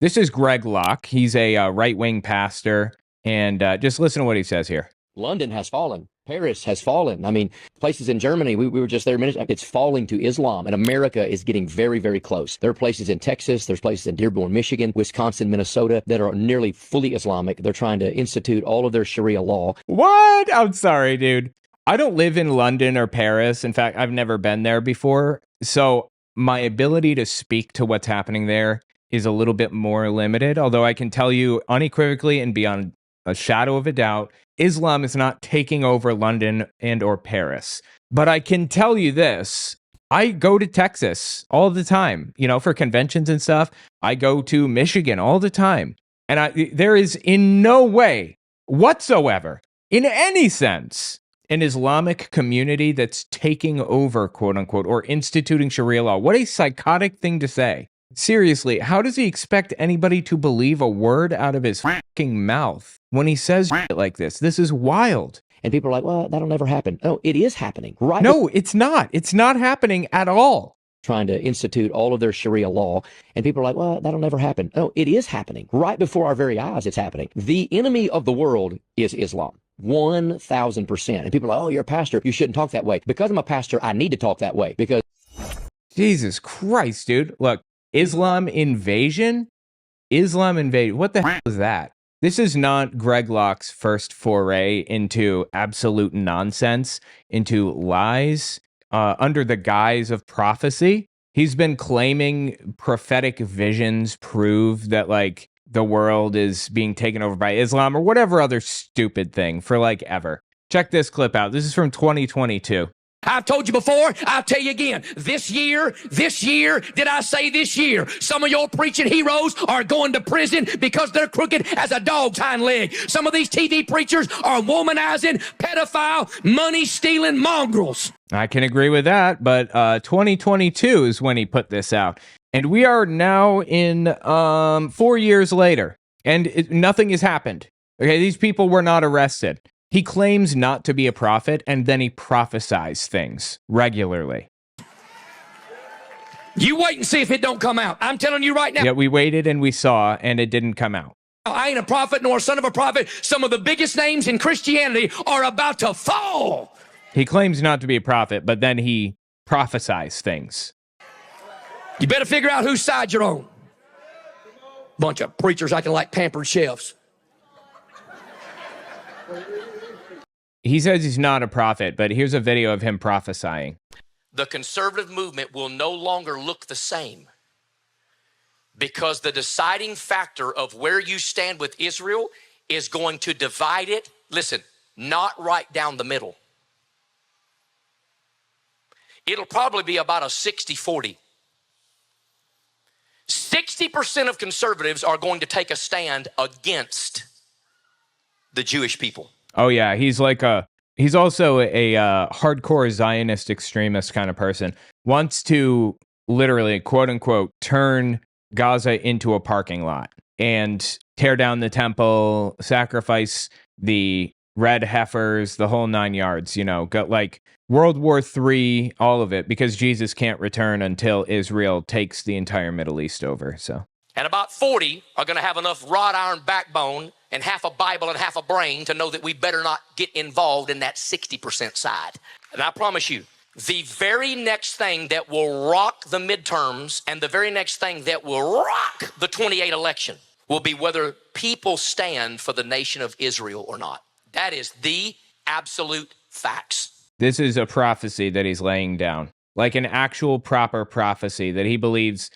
This is Greg Locke. He's a right-wing pastor, and just listen to what he says here. London has fallen. Paris has fallen. I mean, places in Germany, we were just there a minute. It's falling to Islam, and America is getting very, very close. There are places in Texas, there's places in Dearborn, Michigan, Wisconsin, Minnesota that are nearly fully Islamic. They're trying to institute all of their Sharia law. What? I'm sorry, dude. I don't live in London or Paris. In fact, I've never been there before. So my ability to speak to what's happening there is a little bit more limited, although I can tell you unequivocally and beyond a shadow of a doubt, Islam is not taking over London and or Paris. But I can tell you this, I go to Texas all the time, for conventions and stuff. I go to Michigan all the time. And there is in no way whatsoever, in any sense, an Islamic community that's taking over, quote unquote, or instituting Sharia law. What a psychotic thing to say. Seriously, how does he expect anybody to believe a word out of his fucking mouth when he says shit like this? This is wild. And people are like, well, that'll never happen. No, it is happening. Right? No, it's not. It's not happening at all. Trying to institute all of their Sharia law. And people are like, well, that'll never happen. No, it is happening. Right before our very eyes, it's happening. The enemy of the world is Islam. 1,000%. And people are like, oh, you're a pastor. You shouldn't talk that way. Because I'm a pastor, I need to talk that way. Because Jesus Christ, dude. Look, Islam invasion? What the hell is that? This is not Greg Locke's first foray into absolute nonsense, into lies, under the guise of prophecy. He's been claiming prophetic visions prove that, the world is being taken over by Islam or whatever other stupid thing for, ever. Check this clip out. This is from 2022. I've told you before, I'll tell you again. This year, did I say this year? Some of your preaching heroes are going to prison because they're crooked as a dog's hind leg. Some of these TV preachers are womanizing, pedophile, money-stealing mongrels. I can agree with that, but 2022 is when he put this out. And we are now in 4 years later, and nothing has happened. Okay, these people were not arrested. He claims not to be a prophet, and then he prophesies things regularly. You wait and see if it don't come out. I'm telling you right now. Yeah, we waited and we saw, and it didn't come out. I ain't a prophet nor a son of a prophet. Some of the biggest names in Christianity are about to fall. He claims not to be a prophet, but then he prophesies things. You better figure out whose side you're on. Bunch of preachers acting like pampered chefs. He says he's not a prophet, but here's a video of him prophesying. The conservative movement will no longer look the same because the deciding factor of where you stand with Israel is going to divide it, listen, not right down the middle. It'll probably be about a 60-40. 60% of conservatives are going to take a stand against the Jewish people. Oh yeah, he's also a hardcore Zionist extremist kind of person. Wants to literally, quote unquote, turn Gaza into a parking lot and tear down the temple, sacrifice the red heifers, the whole 9 yards, got World War III, all of it, because Jesus can't return until Israel takes the entire Middle East over. So, and about 40 are going to have enough wrought iron backbone and half a Bible and half a brain to know that we better not get involved in that 60% side. And I promise you, the very next thing that will rock the midterms and the very next thing that will rock the 28 election will be whether people stand for the nation of Israel or not. That is the absolute facts. This is a prophecy that he's laying down, like an actual proper prophecy that he believes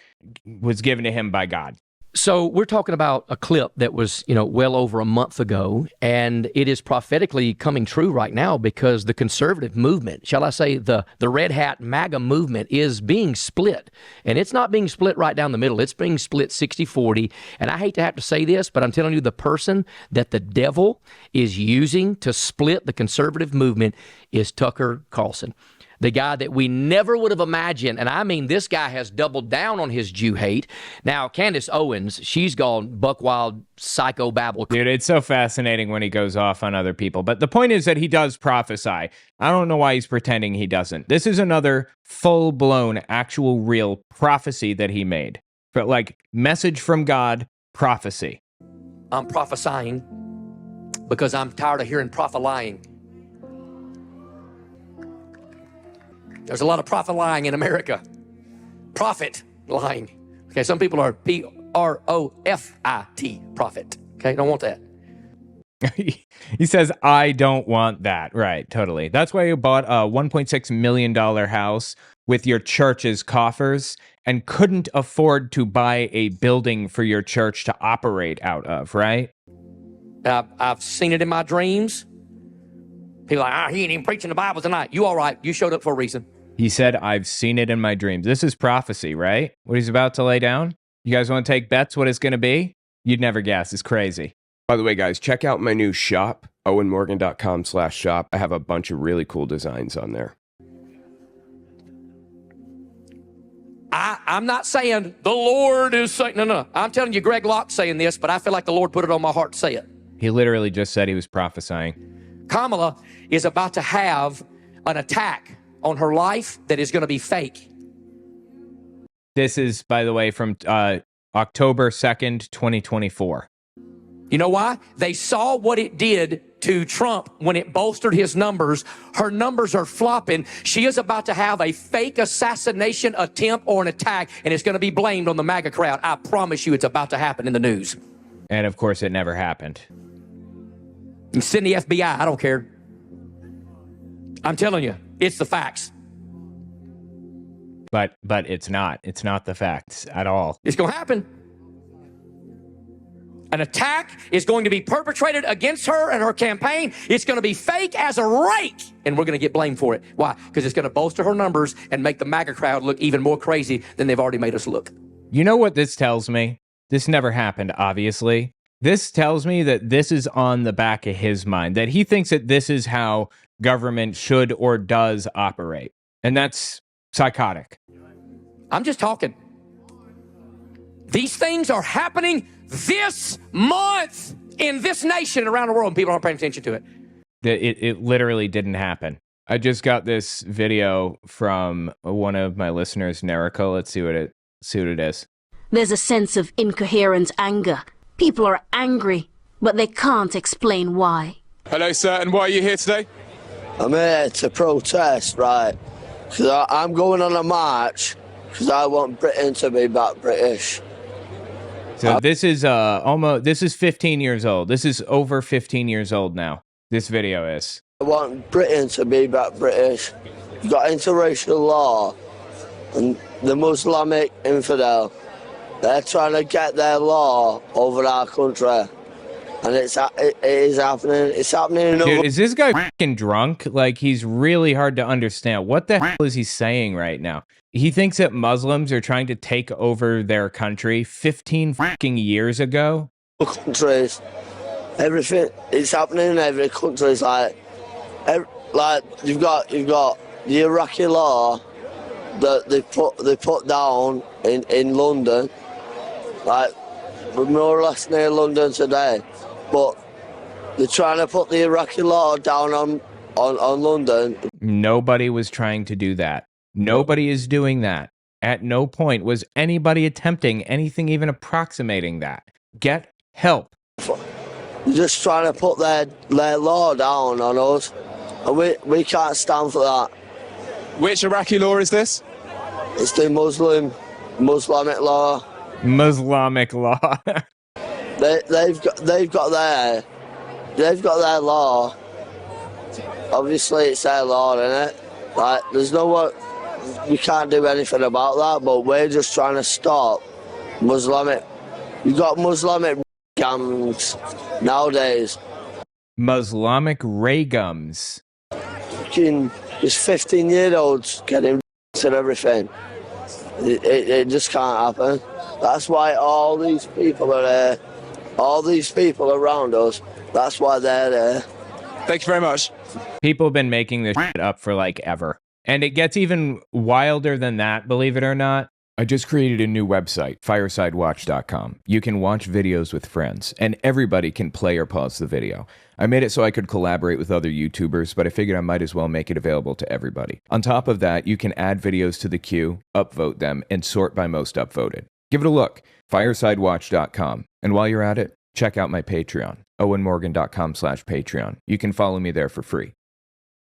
was given to him by God. So we're talking about a clip that was, well over a month ago, and it is prophetically coming true right now because the conservative movement, shall I say the red hat MAGA movement, is being split. And it's not being split right down the middle. It's being split 60-40. And I hate to have to say this, but I'm telling you, the person that the devil is using to split the conservative movement is Tucker Carlson. The guy that we never would have imagined, and I mean, this guy has doubled down on his Jew hate. Now, Candace Owens, she's gone buck wild, psycho babble. Dude, it's so fascinating when he goes off on other people. But the point is that he does prophesy. I don't know why he's pretending he doesn't. This is another full-blown, actual, real prophecy that he made. But message from God, prophecy. I'm prophesying because I'm tired of hearing prophet lying. There's a lot of prophet lying in America. Prophet lying. Okay, some people are P-R-O-F-I-T, prophet. Okay, don't want that. He says, I don't want that. Right, totally. That's why you bought a $1.6 million house with your church's coffers and couldn't afford to buy a building for your church to operate out of, right? I've seen it in my dreams. People are like, he ain't even preaching the Bible tonight. You all right. You showed up for a reason. He said, I've seen it in my dreams. This is prophecy, right? What he's about to lay down? You guys want to take bets what it's going to be? You'd never guess. It's crazy. By the way, guys, check out my new shop, owenmorgan.com/shop. I have a bunch of really cool designs on there. I'm not saying the Lord is saying, no. I'm telling you, Greg Locke saying this, but I feel like the Lord put it on my heart to say it. He literally just said he was prophesying. Kamala is about to have an attack on her life that is going to be fake. This is, by the way, from October 2nd, 2024. You know why? They saw what it did to Trump when it bolstered his numbers. Her numbers are flopping. She is about to have a fake assassination attempt or an attack, and it's going to be blamed on the MAGA crowd. I promise you it's about to happen in the news. And of course, it never happened. You send the FBI. I don't care. I'm telling you, it's the facts. But it's not. It's not the facts at all. It's going to happen. An attack is going to be perpetrated against her and her campaign. It's going to be fake as a rake, and we're going to get blamed for it. Why? Because it's going to bolster her numbers and make the MAGA crowd look even more crazy than they've already made us look. You know what this tells me? This never happened, obviously. This tells me that this is on the back of his mind, that he thinks that this is how government should or does operate. And that's psychotic. I'm just talking. These things are happening this month in this nation around the world, and people aren't paying attention to it. It literally didn't happen. I just got this video from one of my listeners, Nerico. Let's see what it is. There's a sense of incoherent anger. People are angry, but they can't explain why. Hello, sir, and why are you here today? I'm here to protest, right? Because I'm going on a march because I want Britain to be back British. So this is this is 15 years old. This is over 15 years old now. This video is. I want Britain to be back British. You've got interracial law and the Muslimic infidel. They're trying to get their law over our country. And it is happening. It's happening. Dude, is this guy fucking drunk? Like, he's really hard to understand. What the hell is he saying right now? He thinks that Muslims are trying to take over their country 15 fucking years ago. Countries, everything is happening in every country. It's like you've got the Iraqi law that they put down in London. Like, we're more or less near London today. But they're trying to put the Iraqi law down on London. Nobody was trying to do that. Nobody is doing that. At no point was anybody attempting anything even approximating that. Get help. They're just trying to put their law down on us. And we can't stand for that. Which Iraqi law is this? It's the Muslimic law. Muslimic law. They've got their law. Obviously, it's their law, isn't it? Like, we can't do anything about that. But we're just trying to stop Muslimic. You got Muslimic gangs nowadays. Muslimic raygums. There's 15-year-olds getting and everything. It just can't happen. That's why all these people are there. All these people around us, that's why they're there. Thank you very much. People have been making this shit up for like ever. And it gets even wilder than that, believe it or not. I just created a new website, firesidewatch.com. You can watch videos with friends, and everybody can play or pause the video. I made it so I could collaborate with other YouTubers, but I figured I might as well make it available to everybody. On top of that, you can add videos to the queue, upvote them, and sort by most upvoted. Give it a look, firesidewatch.com. And while you're at it, check out my Patreon, owenmorgan.com/Patreon. You can follow me there for free.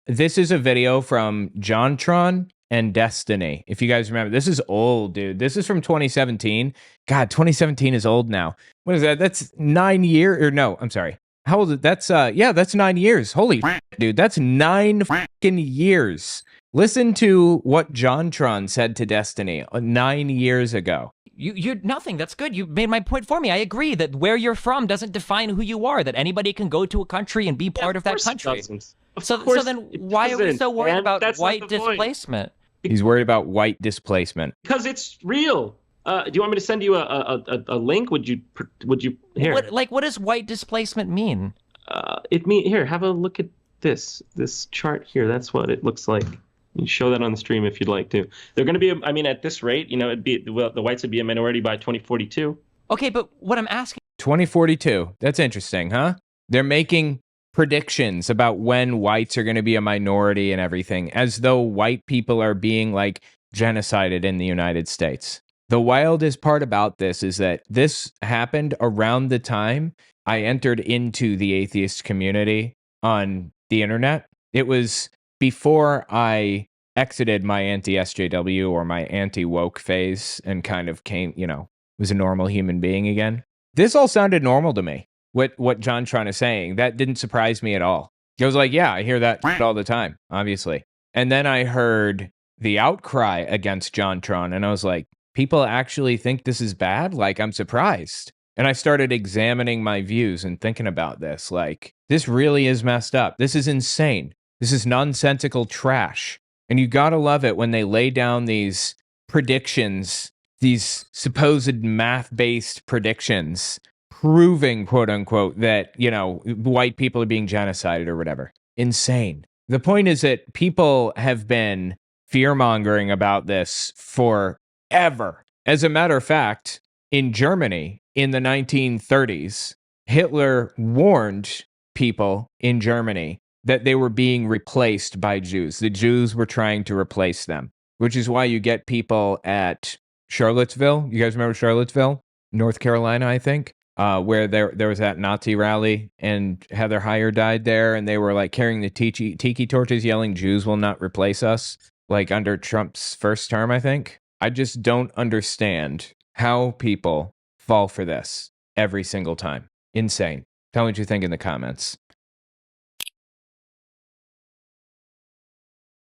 This is a video from JonTron and Destiny. If you guys remember, this is old, dude. This is from 2017. God, 2017 is old now. What is that? That's 9 years, or no, I'm sorry. How old is it? That's, yeah, that's 9 years. Holy dude, that's 9 fucking years. Listen to what JonTron said to Destiny 9 years ago. You're nothing. That's good. You made my point for me. I agree that where you're from doesn't define who you are, that anybody can go to a country and be part of that country. So then why are we so worried about white displacement? He's worried about white displacement. Because it's real. Do you want me to send you a link? Would you here? What does white displacement mean? Here, have a look at this chart here. That's what it looks like. You can show that on the stream if you'd like to. They're going to be, I mean, at this rate, the whites would be a minority by 2042. Okay, but what I'm asking... 2042. That's interesting, huh? They're making predictions about when whites are going to be a minority and everything, as though white people are being, like, genocided in the United States. The wildest part about this is that this happened around the time I entered into the atheist community on the internet. It was before I exited my anti-SJW or my anti-woke phase and kind of came, was a normal human being again. This all sounded normal to me, what JonTron is saying. That didn't surprise me at all. I was like, yeah, I hear that all the time, obviously. And then I heard the outcry against JonTron, and I was like, people actually think this is bad? Like, I'm surprised. And I started examining my views and thinking about this. Like, this really is messed up. This is insane. This is nonsensical trash. And you gotta love it when they lay down these predictions, these supposed math-based predictions, proving, quote unquote, that, white people are being genocided or whatever. Insane. The point is that people have been fear-mongering about this forever. As a matter of fact, in Germany, in the 1930s, Hitler warned people in Germany that they were being replaced by Jews. The Jews were trying to replace them, which is why you get people at Charlottesville. You guys remember Charlottesville, North Carolina, I think, where there was that Nazi rally and Heather Heyer died there, and they were like carrying the tiki torches, yelling, "Jews will not replace us," like under Trump's first term, I think. I just don't understand how people fall for this every single time. Insane. Tell me what you think in the comments.